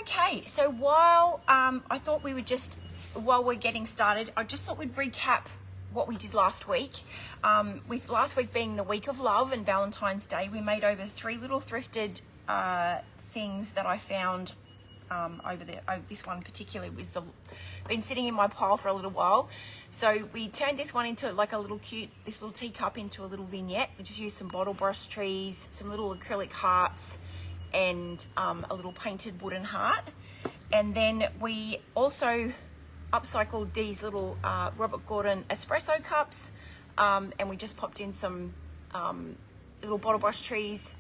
Okay, so while I thought we would just, while we're getting started, I just thought we'd recap what we did last week. With last week being the week of love and Valentine's Day, we made over 3 little thrifted things that I found over this one particularly was been sitting in my pile for a little while. So we turned this one into like a little cute, this little teacup into a little vignette. We just used some bottle brush trees, some little acrylic hearts, and a little painted wooden heart. And then we also upcycled these little Robert Gordon espresso cups, and we just popped in some little bottle brush trees,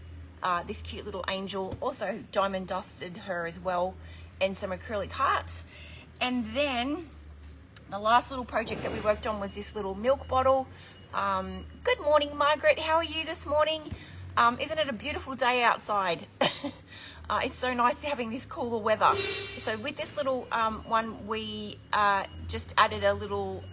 this cute little angel, also diamond dusted her as well, and some acrylic hearts. And then the last little project that we worked on was this little milk bottle. Good morning, Margaret. How are you this morning? Isn't it a beautiful day outside? It's so nice having this cooler weather. So with this little one, we just added a little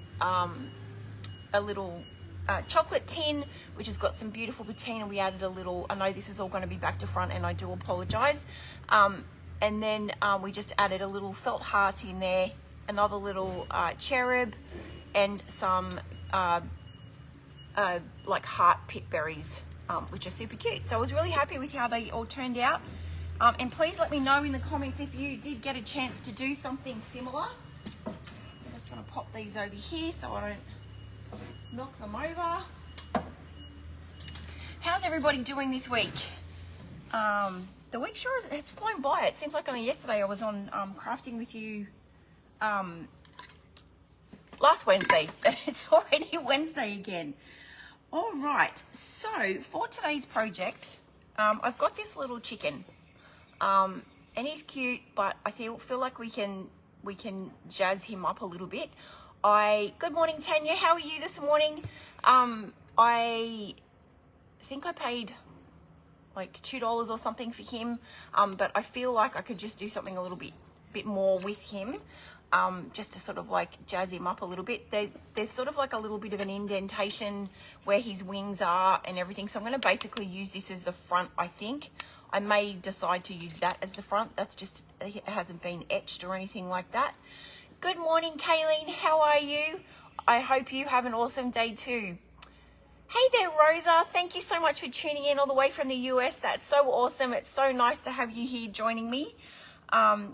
chocolate tin, which has got some beautiful patina. We added a little, I know this is all going to be back to front and I do apologize. And then we just added a little felt heart in there, another little cherub, and some like heart pit berries, which are super cute. So I was really happy with how they all turned out. And please let me know in the comments if you did get a chance to do something similar. I'm just going to pop these over here so I don't knock them over. How's everybody doing this week? The week sure has flown by. It seems like only yesterday I was on crafting with you last Wednesday. It's already Wednesday again. All right, so for today's project, I've got this little chicken, and he's cute, but I feel like we can jazz him up a little bit. Good morning, Tanya. How are you this morning? I think I paid like $2 or something for him, but I feel like I could just do something a little bit more with him, just to sort of like jazz him up a little bit. There's sort of like a little bit of an indentation where his wings are and everything, so I'm going to basically use this as the front. I think I may decide to use that as the front. That's just, it hasn't been etched or anything like that. Good morning, Kayleen. How are you? I hope you have an awesome day too. Hey there, Rosa. Thank you so much for tuning in all the way from the US. That's so awesome. It's so nice to have you here joining me.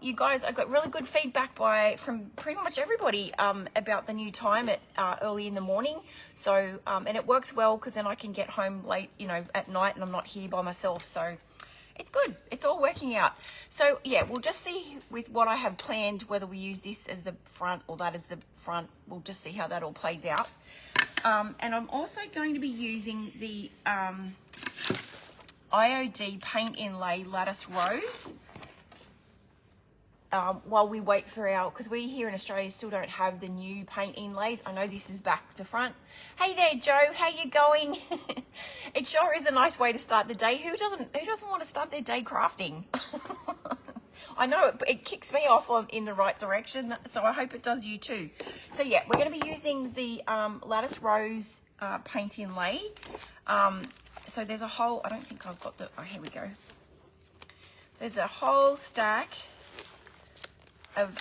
You guys, I got really good feedback from pretty much everybody about the new time at early in the morning. So, and it works well because then I can get home late, at night, and I'm not here by myself. So it's good. It's all working out. So yeah, we'll just see with what I have planned, whether we use this as the front or that as the front. We'll just see how that all plays out. And I'm also going to be using the IOD Paint Inlay Lattice Rose while we wait for because we here in Australia still don't have the new paint inlays. I know this is back to front. Hey there, Joe. How you going? It sure is a nice way to start the day. Who doesn't want to start their day crafting? I know it kicks me off in the right direction, so I hope it does you too. So yeah, we're going to be using the Lattice Rose Paint Inlay. So there's a whole, I don't think I've got oh, here we go. There's a whole stack of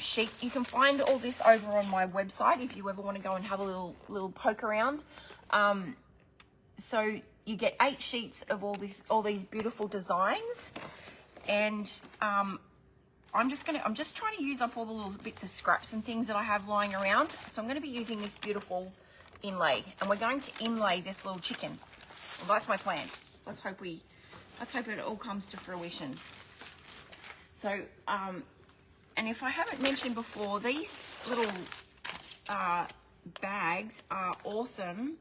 sheets. You can find all this over on my website if you ever want to go and have a little poke around. So you get 8 sheets of all these beautiful designs. And I'm just trying to use up all the little bits of scraps and things that I have lying around. So I'm going to be using this beautiful inlay, and we're going to inlay this little chicken. Well, that's my plan. Let's hope it all comes to fruition. So, and if I haven't mentioned before, these little bags are awesome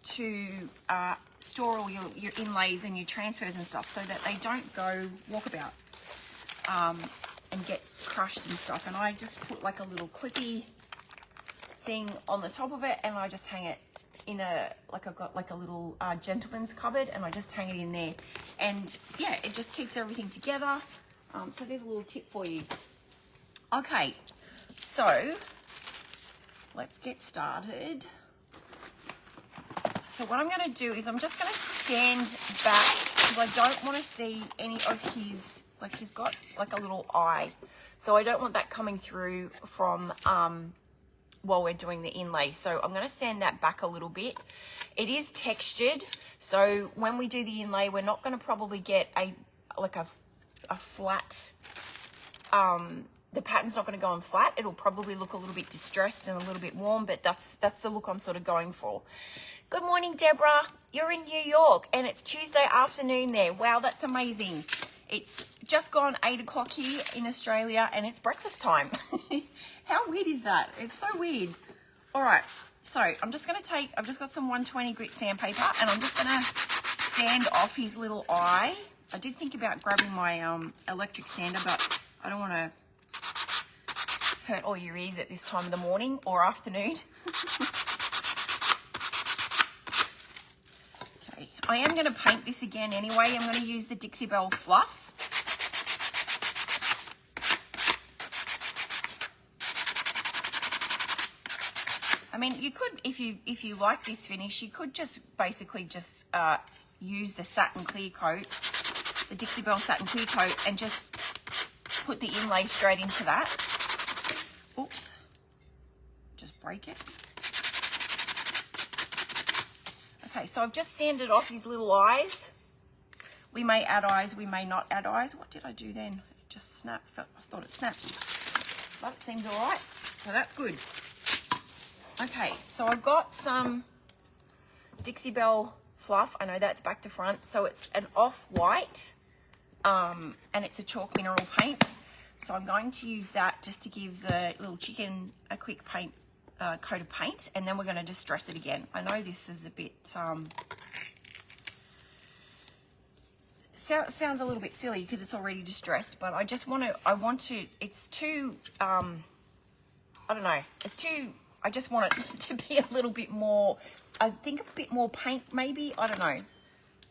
to store all your inlays and your transfers and stuff so that they don't go walkabout and get crushed and stuff. And I just put like a little clippy thing on the top of it, and I just hang it in I've got like a little gentleman's cupboard, and I just hang it in there. And yeah, it just keeps everything together. So there's a little tip for you. Okay, so let's get started. So what I'm going to do is I'm just going to stand back because I don't want to see any of his like he's got like a little eye. So I don't want that coming through from while we're doing the inlay. So I'm going to sand that back a little bit. It is textured, so when we do the inlay, we're not going to probably get a flat, the pattern's not going to go on flat. It'll probably look a little bit distressed and a little bit warm, but that's the look I'm sort of going for. Good morning, Deborah. You're in New York and it's Tuesday afternoon there. Wow, that's amazing. It's just gone 8 o'clock here in Australia and it's breakfast time. How weird is that? It's so weird. All right, so I'm just going to take, I've just got some 120 grit sandpaper and I'm just going to sand off his little eye. I did think about grabbing my electric sander, but I don't want to hurt all your ears at this time of the morning or afternoon. Okay, I am going to paint this again anyway. I'm going to use the Dixie Belle Fluff. I mean, you could, if you like this finish, you could just basically just use the satin clear coat, the Dixie Belle satin clear coat, and just put the inlay straight into that. Oops, just break it. Okay, so I've just sanded off his little eyes. We may add eyes, we may not add eyes. What did I do then? It just snapped. I thought it snapped, but it seems all right. So that's good. Okay, so I've got some Dixie Belle Fluff. I know that's back to front. So it's an off-white, and it's a chalk mineral paint. So I'm going to use that just to give the little chicken a quick paint, coat of paint, and then we're going to distress it again. I know this is a bit, sounds a little bit silly because it's already distressed, but I just want to, it's too, I don't know, it's too, I just want it to be a little bit more, I think a bit more paint maybe, I don't know.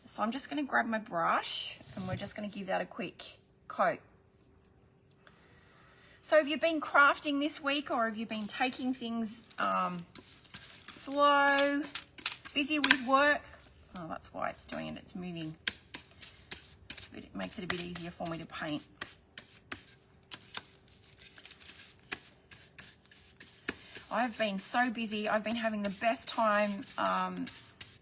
So I'm just going to grab my brush and we're just going to give that a quick coat. So have you been crafting this week, or have you been taking things slow, busy with work? Oh, that's why it's doing it, it's moving. But it makes it a bit easier for me to paint. I've been so busy. I've been having the best time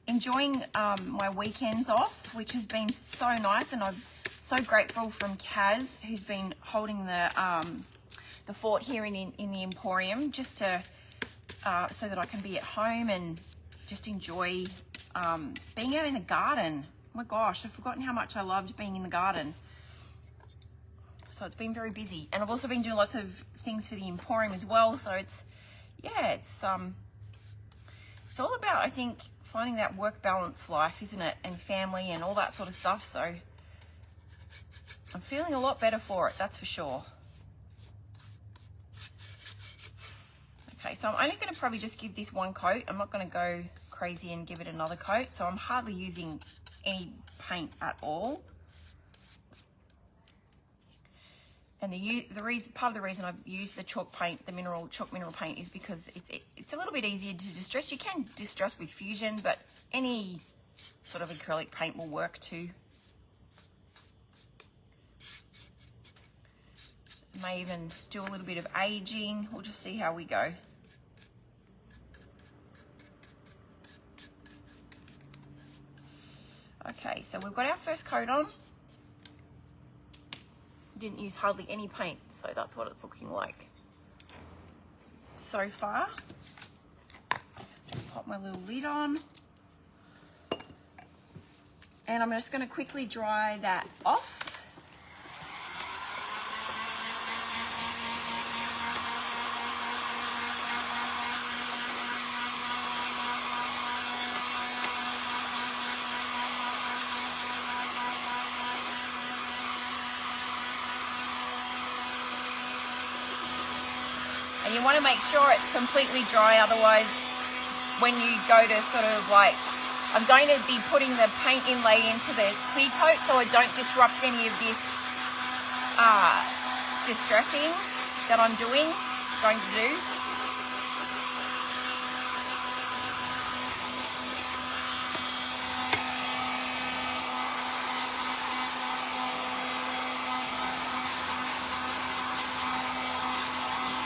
enjoying my weekends off, which has been so nice, and I'm so grateful from Kaz, who's been holding the fort here in the Emporium, just to so that I can be at home and just enjoy being out in the garden. Oh my gosh, I've forgotten how much I loved being in the garden. So it's been very busy, and I've also been doing lots of things for the Emporium as well. So it's, yeah, it's all about, I think, finding that work balance life, isn't it, and family and all that sort of stuff. So I'm feeling a lot better for it, that's for sure. Okay, so I'm only going to probably just give this one coat. I'm not going to go crazy and give it another coat. So I'm hardly using any paint at all. And part of the reason I've used the chalk paint, the chalk mineral paint, is because it's a little bit easier to distress. You can distress with Fusion, but any sort of acrylic paint will work too. May even do a little bit of aging. We'll just see how we go. Okay, so we've got our first coat on. Didn't use hardly any paint, so that's what it's looking like so far. Just pop my little lid on. And I'm just going to quickly dry that off. And you want to make sure it's completely dry, otherwise when you go to sort of like, I'm going to be putting the paint inlay into the clear coat so I don't disrupt any of this distressing that I'm going to do.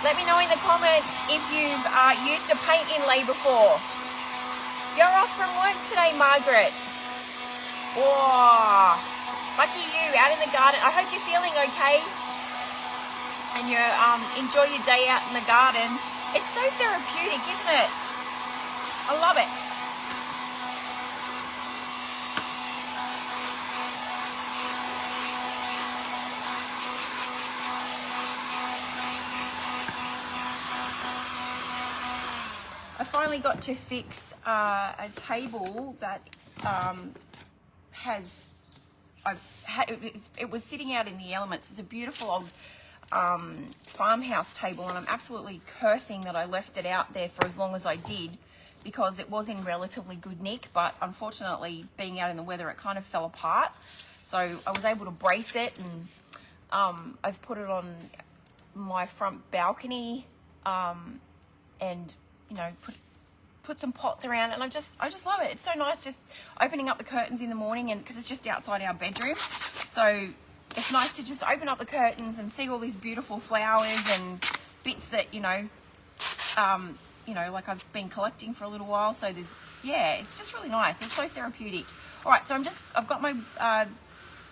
Let me know in the comments if you've used a paint inlay before. You're off from work today, Margaret. Oh, lucky you, out in the garden. I hope you're feeling okay and you enjoy your day out in the garden. It's so therapeutic, isn't it? I love it. I finally got to fix a table that it was sitting out in the elements. It's a beautiful old farmhouse table, and I'm absolutely cursing that I left it out there for as long as I did, because it was in relatively good nick, but unfortunately being out in the weather it kind of fell apart. So I was able to brace it, and I've put it on my front balcony, and you know, put some pots around, and I just love it. It's so nice just opening up the curtains in the morning, and because it's just outside our bedroom, so it's nice to just open up the curtains and see all these beautiful flowers and bits that you know, like I've been collecting for a little while. So it's just really nice. It's so therapeutic. All right, so I've got my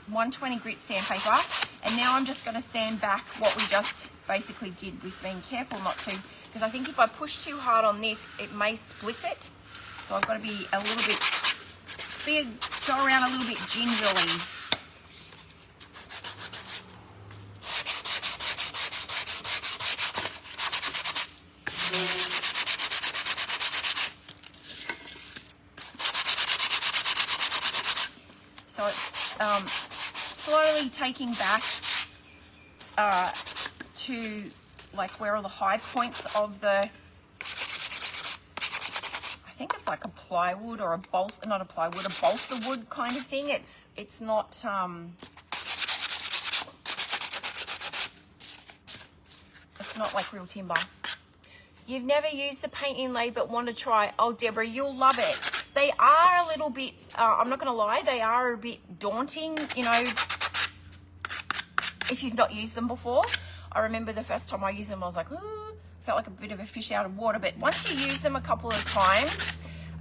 120 grit sandpaper, and now I'm just going to sand back what we just basically did. We've been careful not to, because I think if I push too hard on this, it may split it. So I've got to be a little bit, go around a little bit gingerly. So it's slowly taking back to like where are the high points of the, I think it's like a plywood or a balsa, not a plywood, a balsa wood kind of thing. It's not it's not like real timber. You've never used the paint inlay but want to try. Oh, Deborah, you'll love it. They are a little bit, I'm not going to lie, they are a bit daunting, you know, if you've not used them before. I remember the first time I used them, I was like, ooh, felt like a bit of a fish out of water. But once you use them a couple of times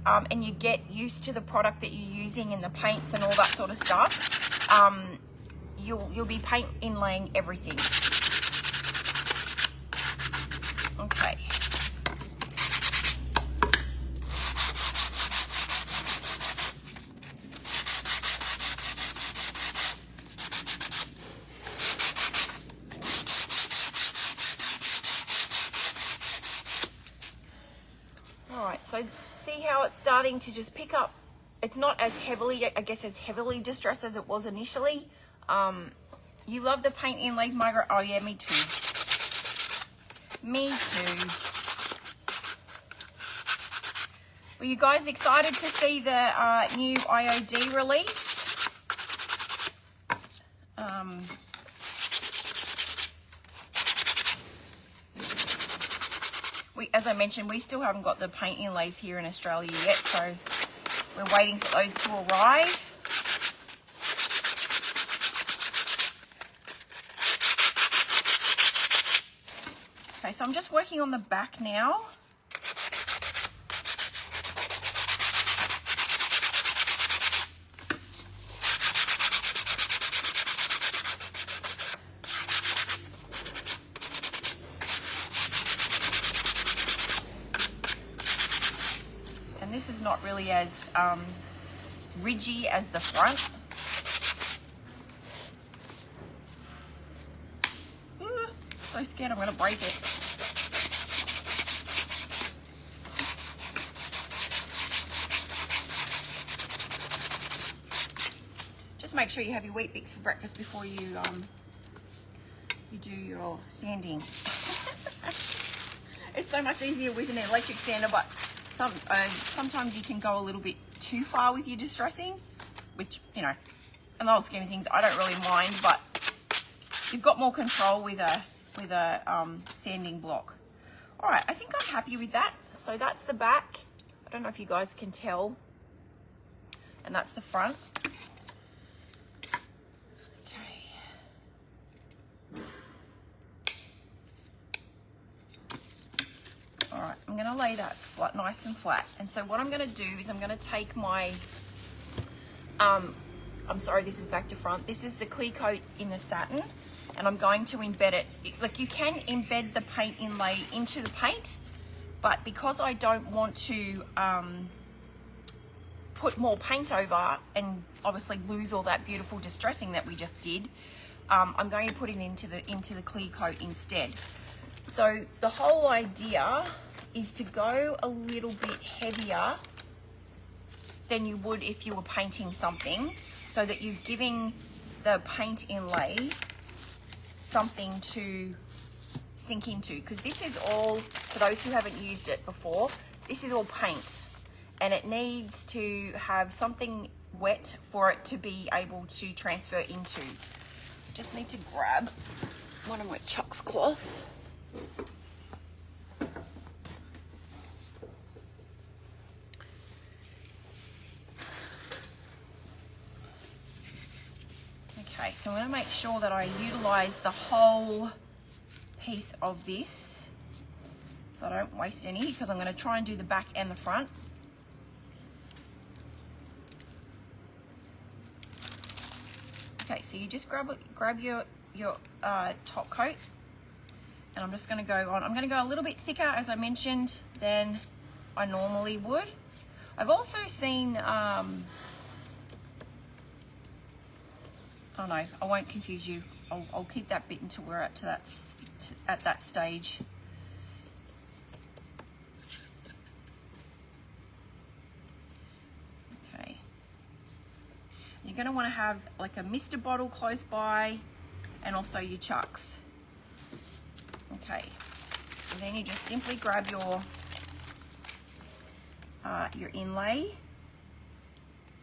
and you get used to the product that you're using and the paints and all that sort of stuff, you'll be paint inlaying everything. Okay. So see how it's starting to just pick up. It's not as heavily, I guess, as heavily distressed as it was initially. You love the paint inlays, Margaret? Oh yeah, me too. Me too. Were you guys excited to see the new IOD release? As I mentioned, we still haven't got the paint inlays here in Australia yet, so we're waiting for those to arrive. Okay, so I'm just working on the back now. This is not really as ridgy as the front. So scared I'm going to break it. Just make sure you have your Wheat Bix for breakfast before you do your sanding. It's so much easier with an electric sander, but sometimes you can go a little bit too far with your distressing, which, you know, in the whole scheme of things, I don't really mind, but you've got more control with a sanding block. All right, I think I'm happy with that. So that's the back. I don't know if you guys can tell. And that's the front. Okay. Right, I'm going to lay that flat, nice and flat. And so what I'm going to do is I'm going to take my, I'm sorry, this is back to front. This is the clear coat in the satin, and I'm going to embed it. Like, you can embed the paint inlay into the paint, but because I don't want to put more paint over and obviously lose all that beautiful distressing that we just did, I'm going to put it into the clear coat instead. So the whole idea is to go a little bit heavier than you would if you were painting something, so that you're giving the paint inlay something to sink into. Because this is all, for those who haven't used it before, this is all paint, and it needs to have something wet for it to be able to transfer into. Just need to grab one of my Chuck's cloths. Okay, so I'm going to make sure that I utilize the whole piece of this so I don't waste any, because I'm going to try and do the back and the front. Okay, so you just grab your top coat, and I'm just going to go on. I'm going to go a little bit thicker, as I mentioned, than I normally would. I've also seen, oh no, I won't confuse you. I'll keep that bit until we're at that stage. Okay. You're going to want to have like a mister bottle close by, and also your Chucks. Okay, so then you just simply grab your inlay,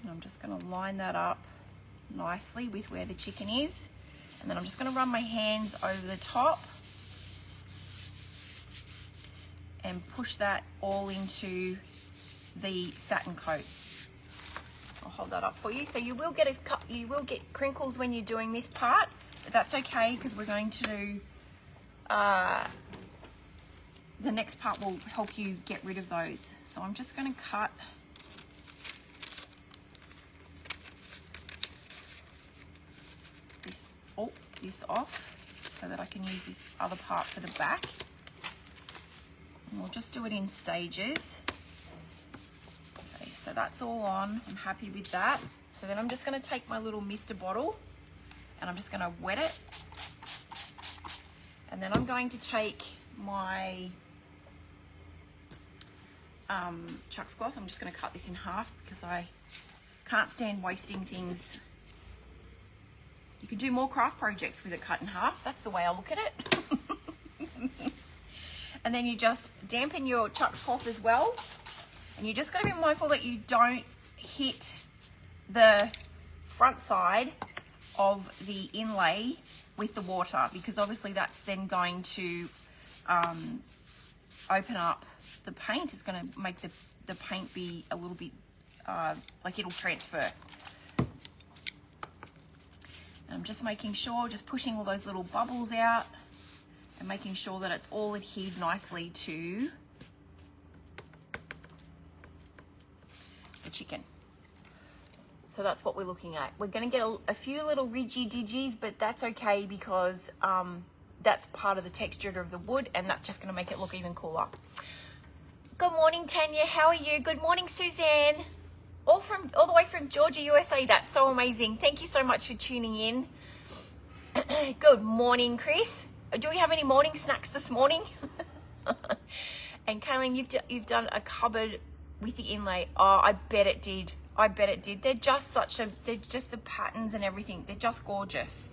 and I'm just going to line that up nicely with where the chicken is, and then I'm just going to run my hands over the top and push that all into the satin coat. I'll hold that up for you. So you will get crinkles when you're doing this part, but that's okay, because we're going to do the next part will help you get rid of those. So I'm just going to cut this off so that I can use this other part for the back. And we'll just do it in stages. Okay, so that's all on. I'm happy with that. So then I'm just going to take my little mister bottle, and I'm just going to wet it. And then I'm going to take my Chuck's cloth. I'm just going to cut this in half because I can't stand wasting things. You can do more craft projects with it cut in half. That's the way I look at it. And then you just dampen your Chuck's cloth as well. And you just got to be mindful that you don't hit the front side of the inlay with the water, because obviously that's then going to open up the paint. It's going to make the paint be a little bit like it'll transfer. And I'm just making sure, just pushing all those little bubbles out and making sure that it's all adhered nicely to the chicken. So that's what we're looking at. We're going to get a few little ridgy-diggies, but that's okay, because that's part of the texture of the wood, and that's just going to make it look even cooler. Good morning, Tanya. How are you? Good morning, Suzanne. All the way from Georgia, USA. That's so amazing. Thank you so much for tuning in. Good morning, Chris. Do we have any morning snacks this morning? And Kaylin, you've done a cupboard with the inlay. Oh, I bet it did. I bet it did. They're just the patterns and everything. They're just gorgeous.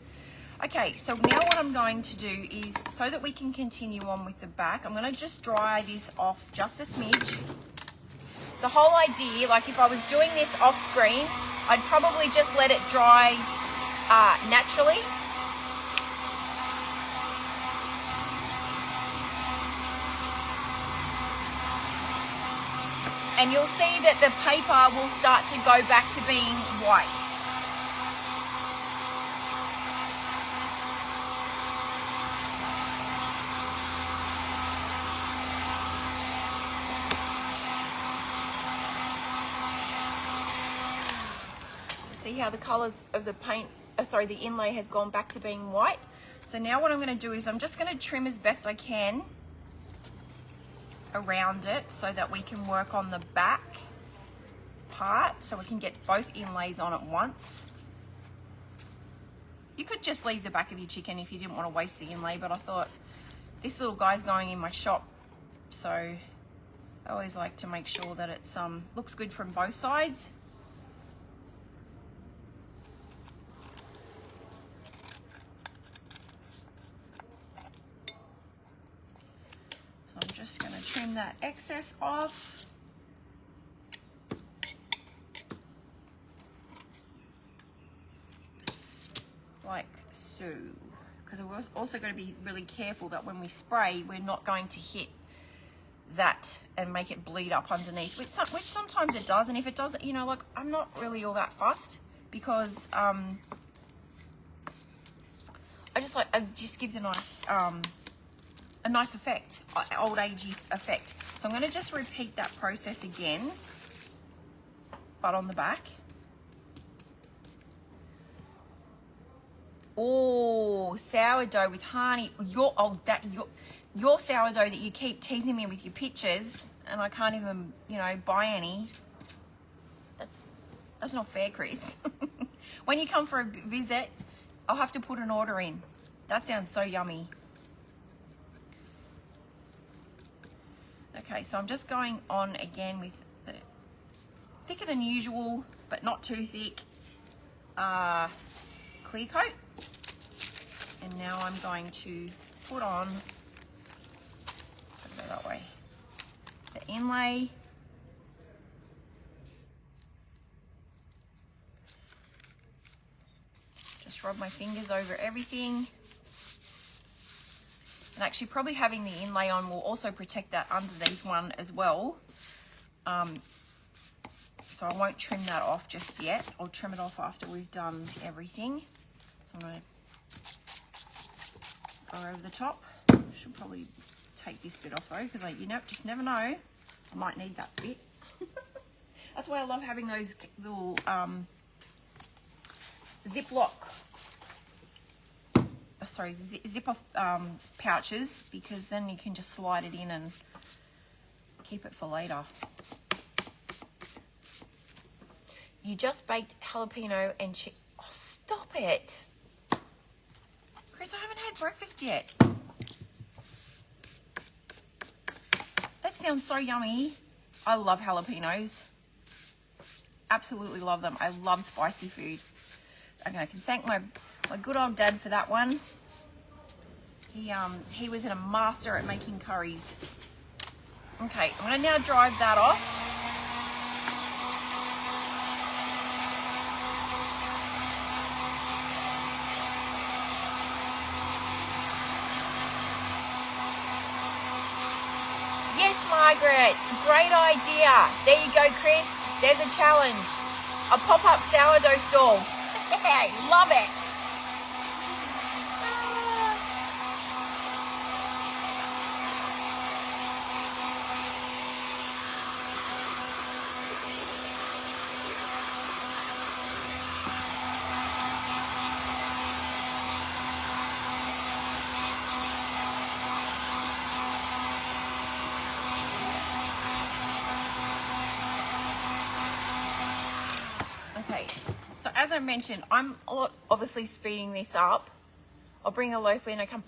Okay, so now what I'm going to do is, so that we can continue on with the back, I'm going to just dry this off just a smidge. The whole idea, like if I was doing this off screen, I'd probably just let it dry naturally. And you'll see that the paper will start to go back to being white. see how the colors of the paint, the inlay has gone back to being white. So now what I'm going to do is I'm just going to trim as best I can around it so that we can work on the back part, so we can get both inlays on at once. You could just leave the back of your chicken if you didn't want to waste the inlay, but I thought this little guy's going in my shop, so I always like to make sure that it's looks good from both sides. So I'm just going to trim that excess off. Like so, because we're also going to be really careful that when we spray, we're not going to hit that and make it bleed up underneath, which sometimes it does. And if it doesn't, you know, like, I'm not really all that fussed, because it just gives a nice effect, old agey effect. So I'm going to just repeat that process again, but on the back. Oh, sourdough with honey. Your sourdough that you keep teasing me with your pictures, and I can't even, you know, buy any. That's not fair, Chris. When you come for a visit, I'll have to put an order in. That sounds so yummy. Okay, so I'm just going on again with the thicker than usual, but not too thick, clear coat. And now I'm going to put on, go that way, the inlay. Just rub my fingers over everything. And actually probably having the inlay on will also protect that underneath one as well. So I won't trim that off just yet. I'll trim it off after we've done everything. So I'm going to go over the top. Should probably take this bit off though, because you just never know. I might need that bit. That's why I love having those little Ziploc, zip off pouches, because then you can just slide it in and keep it for later. You just baked jalapeno and chicken. Oh, stop it. Chris, I haven't had breakfast yet. That sounds so yummy. I love jalapenos. Absolutely love them. I love spicy food. Okay, I can thank my good old dad for that one. He was a master at making curries. Okay, I'm going to now drive that off. Yes, Margaret, great idea. There you go, Chris. There's a challenge. A pop-up sourdough stall. Hey, love it. Okay, so as I mentioned, I'm obviously speeding this up. I'll bring a loaf in and I come,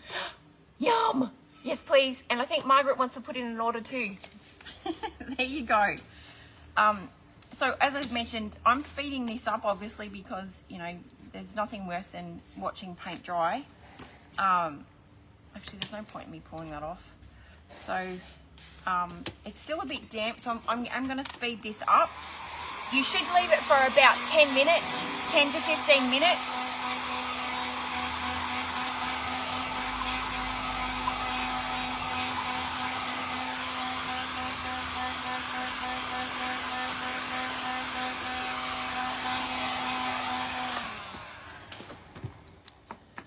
yum, yes please. And I think Margaret wants to put in an order too. There you go. So as I mentioned, I'm speeding this up obviously because, you know, there's nothing worse than watching paint dry. Actually, there's no point in me pulling that off. So it's still a bit damp, so I'm going to speed this up. You should leave it for about 10 minutes, 10 to 15 minutes.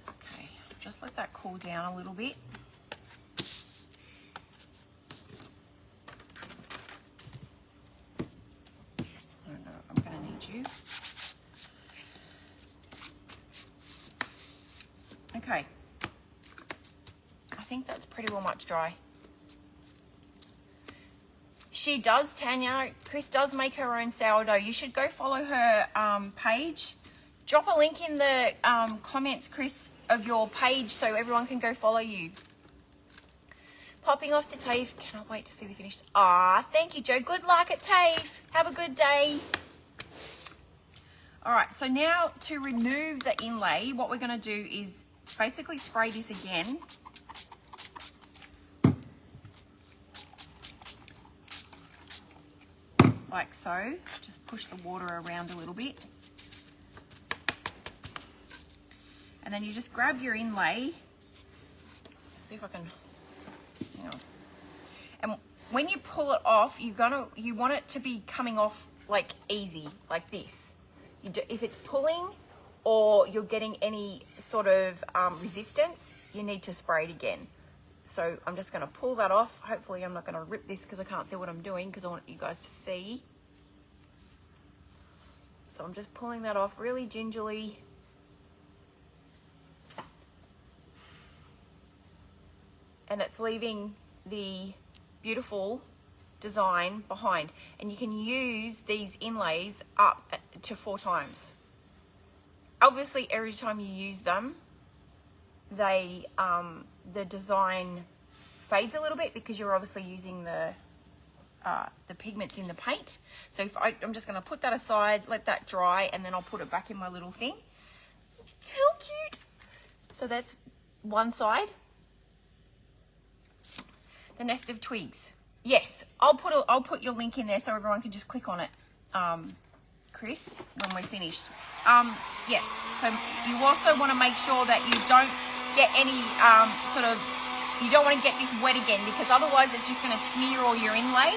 Okay, just let that cool down a little bit. You. think that's pretty well much dry. She does, Tanya. Chris does make her own sourdough. You should go follow her page. Drop a link in the comments, Chris, of your page so everyone can go follow you. Popping off to TAFE. Cannot wait to see the finished. Ah, thank you, Joe. Good luck at TAFE. Have a good day. All right, so now to remove the inlay, what we're going to do is basically spray this again. Like so. Just push the water around a little bit. And then you just grab your inlay. See if I can, hang on. And when you pull it off, you want it to be coming off like easy, like this. If it's pulling or you're getting any sort of resistance, you need to spray it again. So I'm just going to pull that off. Hopefully I'm not going to rip this because I can't see what I'm doing because I want you guys to see. So I'm just pulling that off really gingerly. And it's leaving the beautiful design behind. And you can use these inlays up to 4 times. Obviously, every time you use them, they the design fades a little bit because you're obviously using the pigments in the paint. So I'm just going to put that aside, let that dry, and then I'll put it back in my little thing. How cute! So that's one side. The nest of twigs. Yes, I'll put your link in there so everyone can just click on it, Chris, when we're finished. Yes, so you also want to make sure that you don't get any you don't want to get this wet again because otherwise it's just going to smear all your inlay.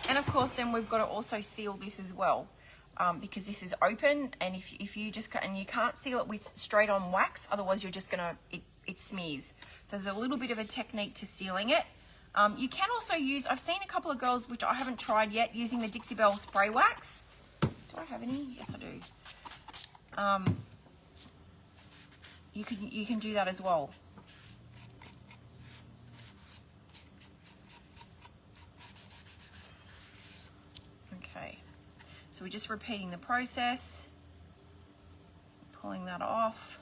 And of course then we've got to also seal this as well. Because this is open, and if you just and you can't seal it with straight on wax, otherwise you're just gonna it smears. So there's a little bit of a technique to sealing it. You can also use, I've seen a couple of girls, which I haven't tried yet, using the Dixie Belle spray wax. Do I have any? Yes, I do. You can do that as well. Okay. So we're just repeating the process, pulling that off.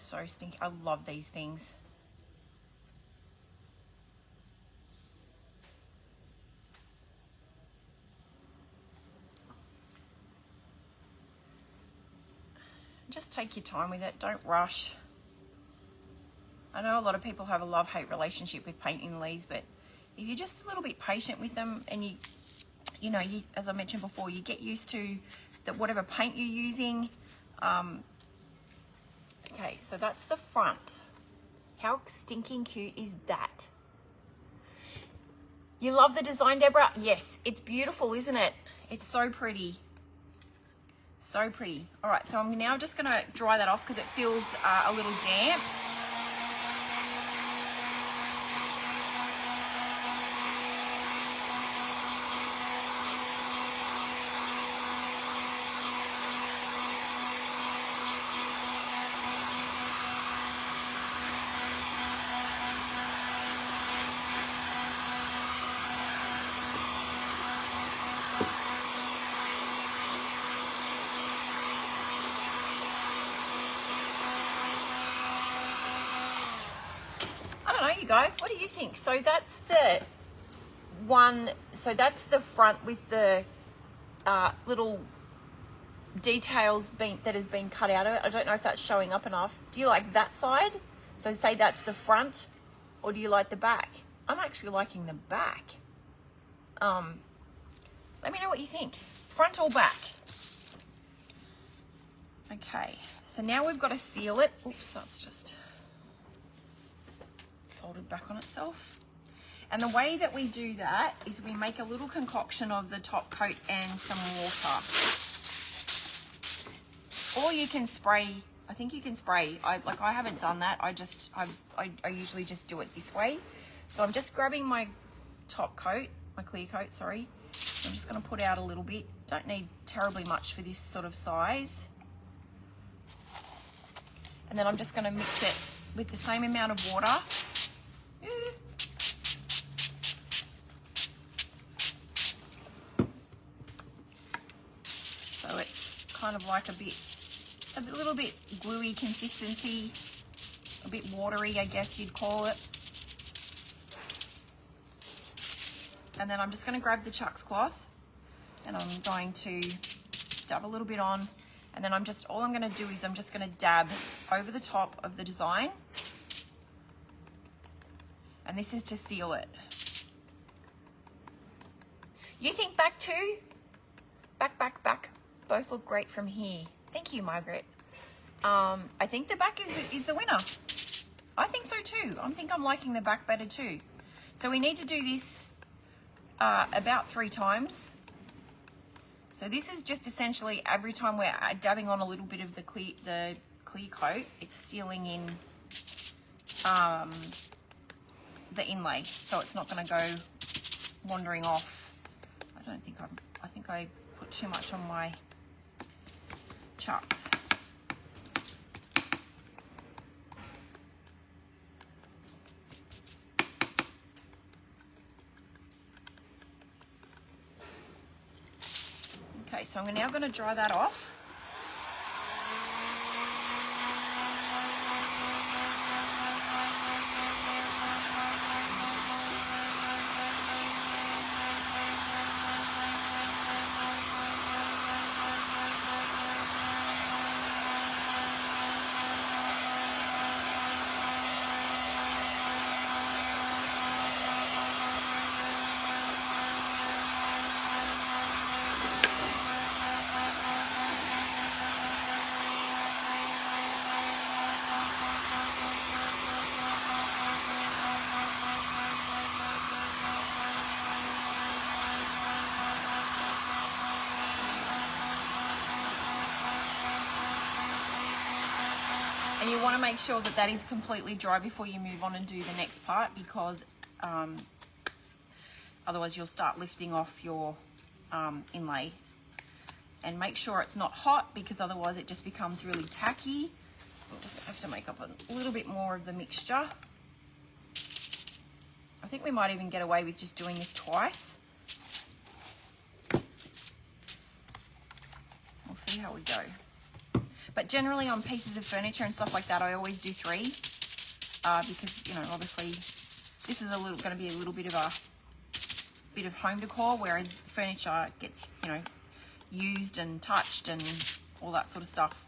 So stinky. I love these things. Just take your time with it, don't rush. I know a lot of people have a love-hate relationship with paint inlays, but if you're just a little bit patient with them and you know, as I mentioned before, you get used to whatever paint you're using. Okay, so that's the front. How stinking cute is that? You love the design, Deborah? Yes, it's beautiful, isn't it? It's so pretty. So pretty. All right, so I'm now just gonna dry that off because it feels a little damp. You guys, what do you think? So that's the one, so that's the front with the little details that has been cut out of it. I don't know if that's showing up enough. Do you like that side? So say that's the front, or do you like the back? I'm actually liking the back. Let me know what you think, front or back. Okay, so now we've got to seal it. Oops, that's just folded back on itself. And the way that we do that is we make a little concoction of the top coat and some water. Or you can spray, I think you can spray. I haven't done that. I usually just do it this way. So I'm just grabbing my top coat, my clear coat, sorry. I'm just going to put out a little bit. Don't need terribly much for this sort of size. And then I'm just going to mix it with the same amount of water. So it's kind of like a little bit gluey consistency, a bit watery, I guess you'd call it. And then I'm just going to grab the chucks cloth and I'm going to dab a little bit on. And then all I'm going to do is I'm just going to dab over the top of the design. And this is to seal it. You think back too? Back. Both look great from here. Thank you, Margaret. I think the back is the winner. I think so too. I think I'm liking the back better too. So we need to do this about 3 times. So this is just essentially every time we're dabbing on a little bit of the clear coat, it's sealing in the inlay, so it's not going to go wandering off. I think I put too much on my chucks. Okay, so I'm now going to dry that off. And you want to make sure that that is completely dry before you move on and do the next part, because otherwise you'll start lifting off your inlay. And make sure it's not hot, because otherwise it just becomes really tacky. We'll just have to make up a little bit more of the mixture. I think we might even get away with just doing this twice. We'll see how we go. But generally on pieces of furniture and stuff like that, I always do 3 because, you know, obviously this is going to be a little bit of home decor, whereas furniture gets, you know, used and touched and all that sort of stuff.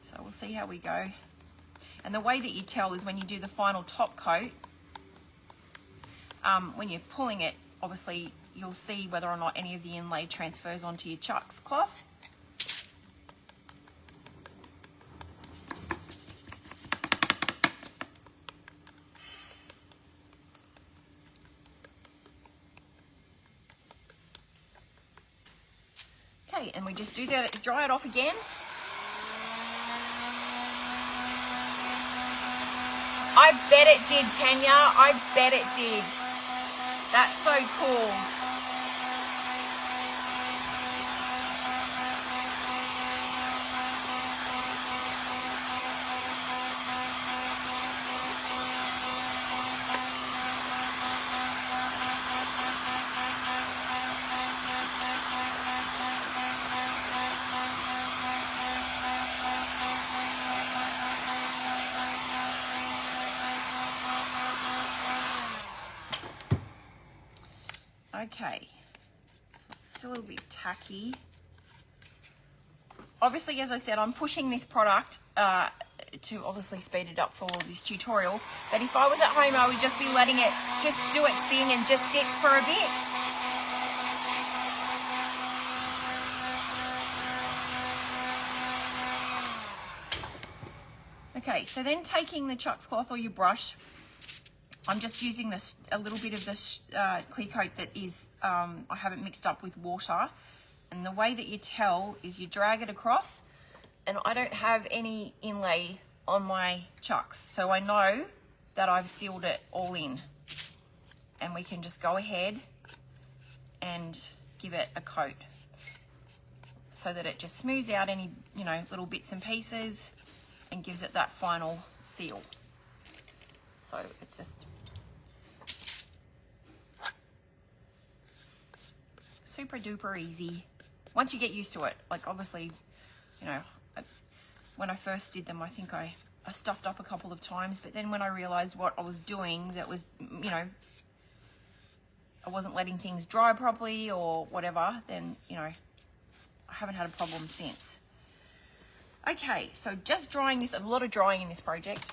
So we'll see how we go. And the way that you tell is when you do the final top coat, when you're pulling it, obviously you'll see whether or not any of the inlay transfers onto your chucks cloth. Okay, and we just do that, dry it off again. I bet it did, Tanya. I bet it did. That's so cool. Okay, it's still a little bit tacky. Obviously, as I said, I'm pushing this product to obviously speed it up for this tutorial. But if I was at home, I would just be letting it just do its thing and just sit for a bit. Okay, so then taking the chucks cloth or your brush, I'm just using this a little bit of this clear coat that is I haven't mixed up with water, and the way that you tell is you drag it across, and I don't have any inlay on my chucks, so I know that I've sealed it all in, and we can just go ahead and give it a coat so that it just smooths out any, you know, little bits and pieces and gives it that final seal. So it's just super duper easy once you get used to it. Like, obviously, you know, when I first did them, I think I stuffed up a couple of times, but then when I realized what I was doing, that was, you know, I wasn't letting things dry properly or whatever, then, you know, I haven't had a problem since. Okay, so just drying this, a lot of drying in this project.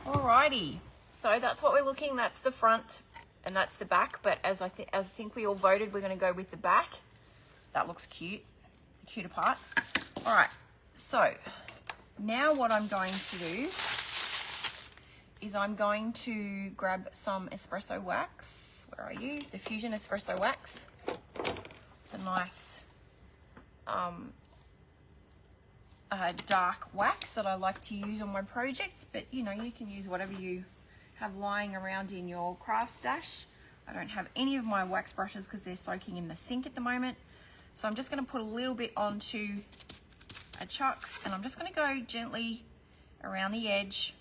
Alrighty, so that's what we're looking. That's the front and that's the back, but as I think we all voted, we're going to go with the back. That looks cute, the cuter part. All right, so now what I'm going to do is I'm going to grab some espresso wax. Where are you? The Fusion espresso wax. It's a nice dark wax that I like to use on my projects, but you know, you can use whatever you have lying around in your craft stash. I don't have any of my wax brushes because they're soaking in the sink at the moment, so I'm just going to put a little bit onto a chucks, and I'm just going to go gently around the edge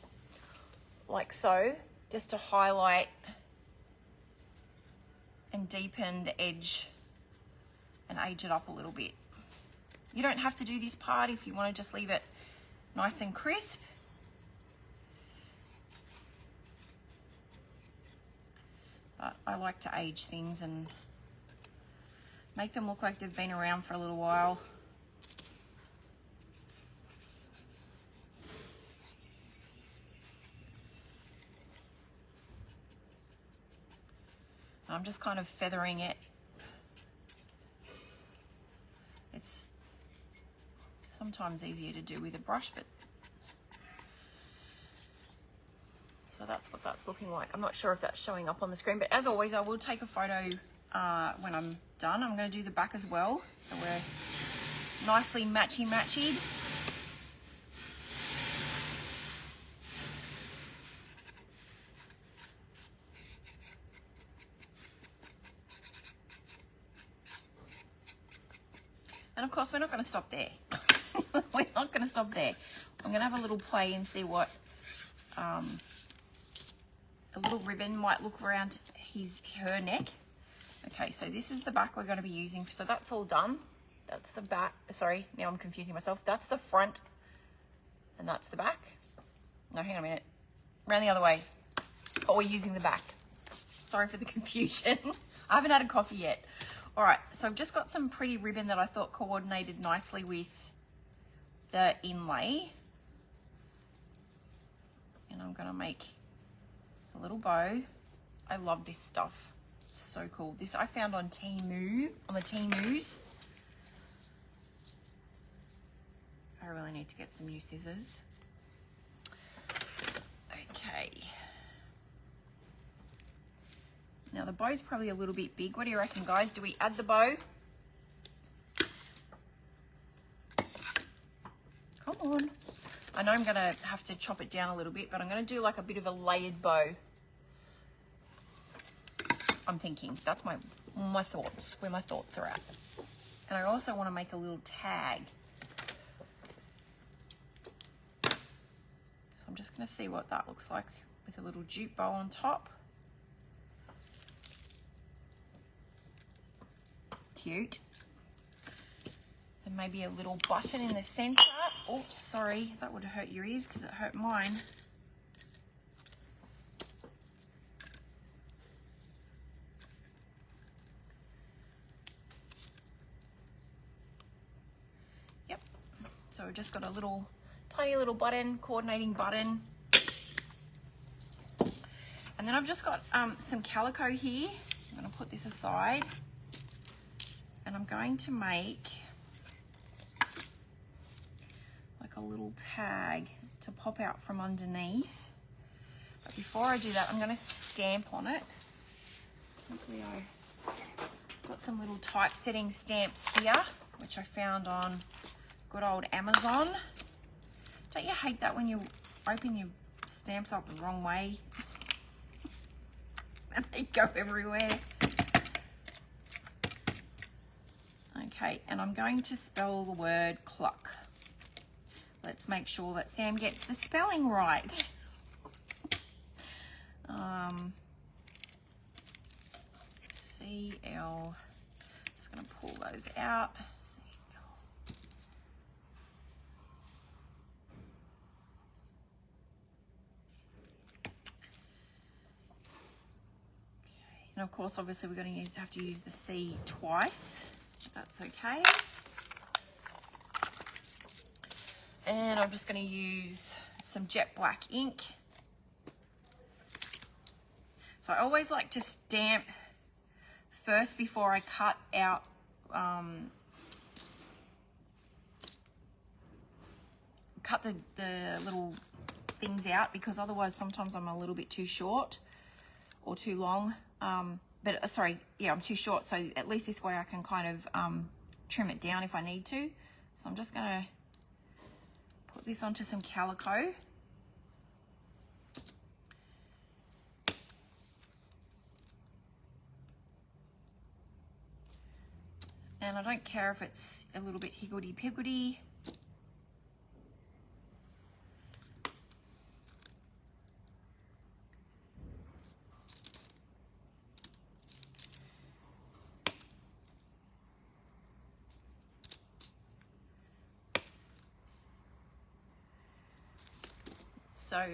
like so, just to highlight and deepen the edge and age it up a little bit. You don't have to do this part if you want to just leave it nice and crisp. But I like to age things and make them look like they've been around for a little while. I'm just kind of feathering it. It's sometimes easier to do with a brush, but so that's what that's looking like. I'm not sure if that's showing up on the screen, but as always, I will take a photo when I'm done. I'm going to do the back as well, so we're nicely matchy-matchied. And of course, we're not going to stop there. We're not going to stop there. I'm going to have a little play and see what a little ribbon might look around her neck. Okay, so this is the back we're going to be using. So that's all done. That's the back. Sorry, now I'm confusing myself. That's the front and that's the back. No, hang on a minute. Around the other way. But we're using the back. Sorry for the confusion. I haven't had a coffee yet. All right, so I've just got some pretty ribbon that I thought coordinated nicely with the inlay. And I'm gonna make a little bow. I love this stuff, so cool. This I found on Temu, on the Temus. I really need to get some new scissors. Okay. Now the bow's probably a little bit big. What do you reckon, guys? Do we add the bow? Come on. I know I'm gonna have to chop it down a little bit, but I'm gonna do like a bit of a layered bow. I'm thinking, that's my thoughts, where my thoughts are at. And I also wanna make a little tag. So I'm just gonna see what that looks like with a little jute bow on top. Cute. And maybe a little button in the center. Oops, sorry, that would hurt your ears because it hurt mine. So we've just got a little, tiny little button, coordinating button. And then I've just got some calico here. I'm going to put this aside. And I'm going to make like a little tag to pop out from underneath. But before I do that, I'm going to stamp on it. Hopefully I've got some little typesetting stamps here, which I found on good old Amazon. Don't you hate that when you open your stamps up the wrong way? And they go everywhere. Okay, and I'm going to spell the word cluck. Let's make sure that Sam gets the spelling right. CL, just going to pull those out. And of course, obviously, we're going to have to use the C twice, if that's okay. And I'm just going to use some jet black ink. So I always like to stamp first before I cut out cut the little things out, because otherwise sometimes I'm a little bit too short or too long. Sorry, yeah, I'm too short, so at least this way I can kind of trim it down if I need to. So I'm just going to put this onto some calico. And I don't care if it's a little bit higgledy-piggledy. So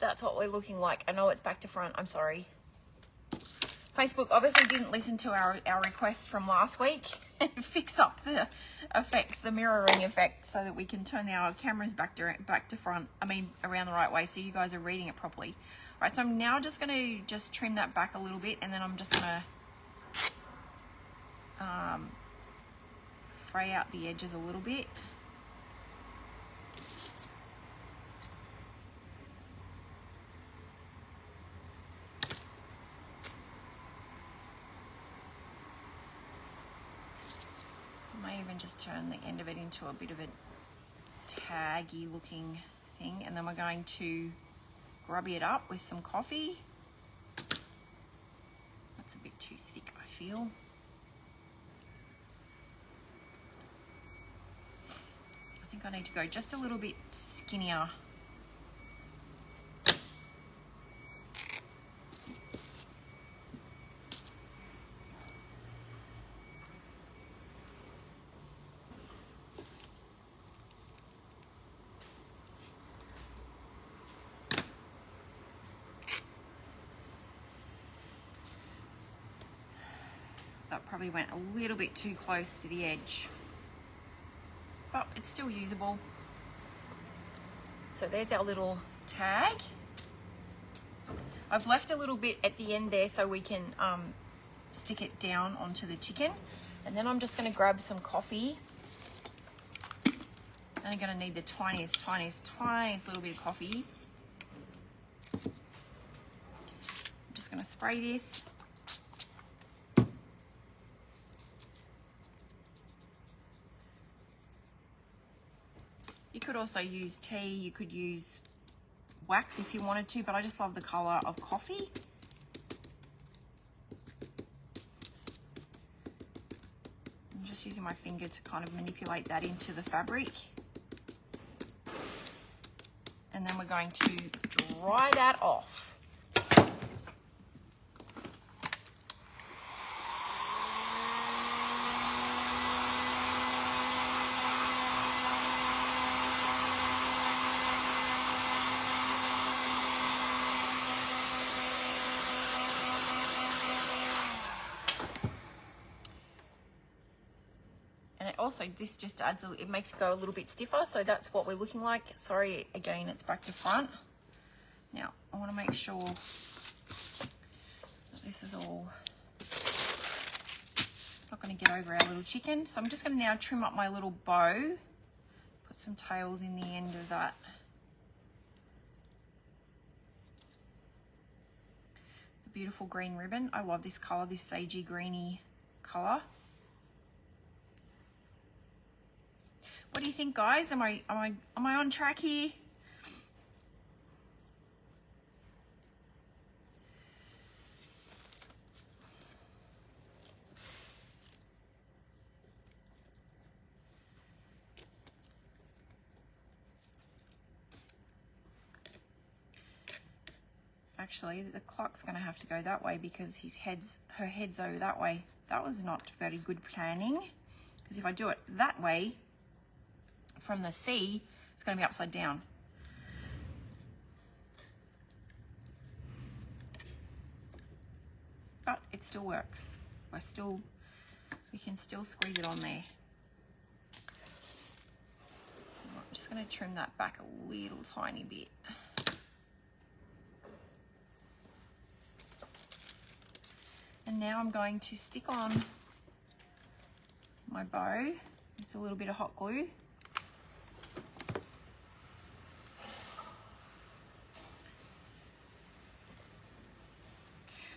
that's what we're looking like. I know it's back to front, I'm sorry. Facebook obviously didn't listen to our requests from last week and fix up the effects, the mirroring effect, so that we can turn our cameras back to front, around the right way, so you guys are reading it properly. All right, so I'm now just going to just trim that back a little bit, and then I'm just going to fray out the edges a little bit. Even just turn the end of it into a bit of a taggy looking thing, and then we're going to grubby it up with some coffee. That's a bit too thick, I feel. I think I need to go just a little bit skinnier. That probably went a little bit too close to the edge, but it's still usable. So there's our little tag. I've left a little bit at the end there so we can stick it down onto the chicken. And then I'm just going to grab some coffee. I'm going to need the tiniest little bit of coffee. I'm just going to spray this. You could also use tea, you could use wax if you wanted to, but I just love the color of coffee. I'm just using my finger to kind of manipulate that into the fabric. And then we're going to dry that off. also this just adds, it makes it go a little bit stiffer. So that's what we're looking like. Sorry, again, it's back to front. Now, I want to make sure that this is all not going to get over our little chicken. So I'm just going to now trim up my little bow, put some tails in the end of that. The beautiful green ribbon. I love this color, this sagey greeny color. What do you think, guys? Am I on track here? Actually, the clock's going to have to go that way because her head's over that way. That was not very good planning, because if I do it that way from the sea, it's going to be upside down. But it still works. We can still squeeze it on there. I'm just going to trim that back a little tiny bit. And now I'm going to stick on my bow with a little bit of hot glue.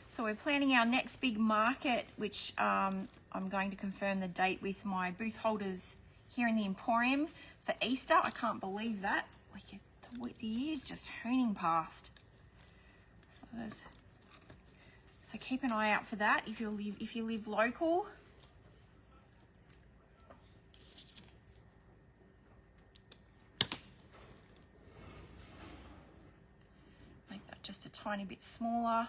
So we're planning our next big market, which I'm going to confirm the date with my booth holders here in the Emporium for Easter. I can't believe that. The year's just hooning past. So keep an eye out for that if you live local. Make that just a tiny bit smaller.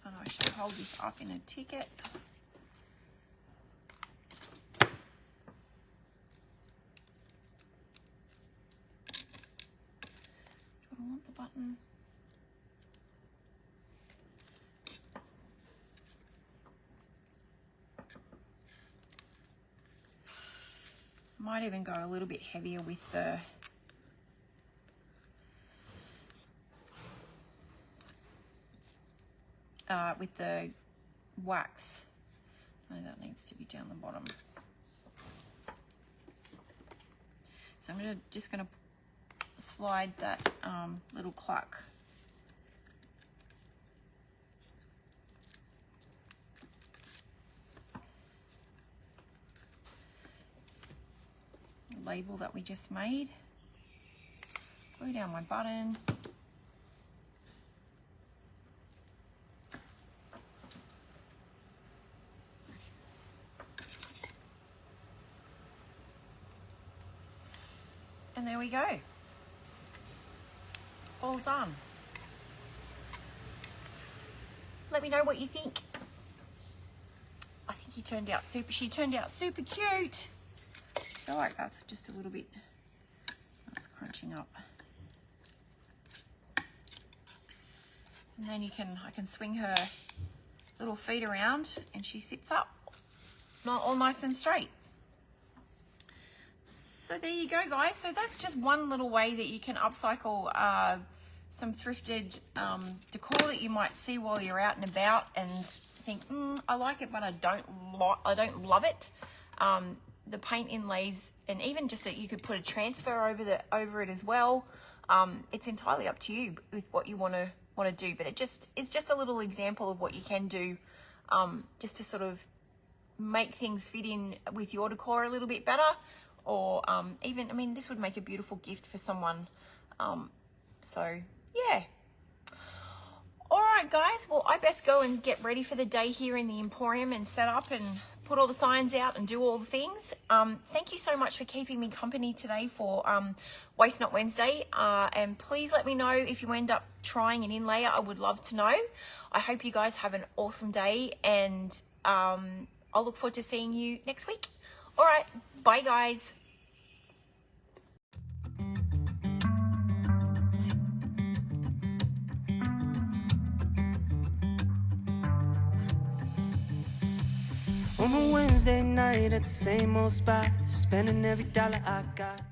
And I should hold this up in a ticket. I want the button. Might even go a little bit heavier with the wax. No, that needs to be down the bottom. So I'm just gonna slide that little cluck label that we just made, glue down my button, and there we go. All done. Let me know what you think. I think she turned out super cute. I feel like that's just a little bit, that's crunching up. And then I can swing her little feet around and she sits up, not all nice and straight. So there you go, guys. So that's just one little way that you can upcycle some thrifted decor that you might see while you're out and about and think, I like it, but I don't love it. The paint inlays, and even just that you could put a transfer over it as well. It's entirely up to you with what you want to do, but it's just a little example of what you can do, just to sort of make things fit in with your decor a little bit better. Or even, I mean, this would make a beautiful gift for someone. So, yeah. All right, guys. Well, I best go and get ready for the day here in the Emporium and set up and put all the signs out and do all the things. Thank you so much for keeping me company today for Waste Not Wednesday. And please let me know if you end up trying an inlayer. I would love to know. I hope you guys have an awesome day, and I'll look forward to seeing you next week. All right, bye guys. On a Wednesday night at the same old spot, spending every dollar I got.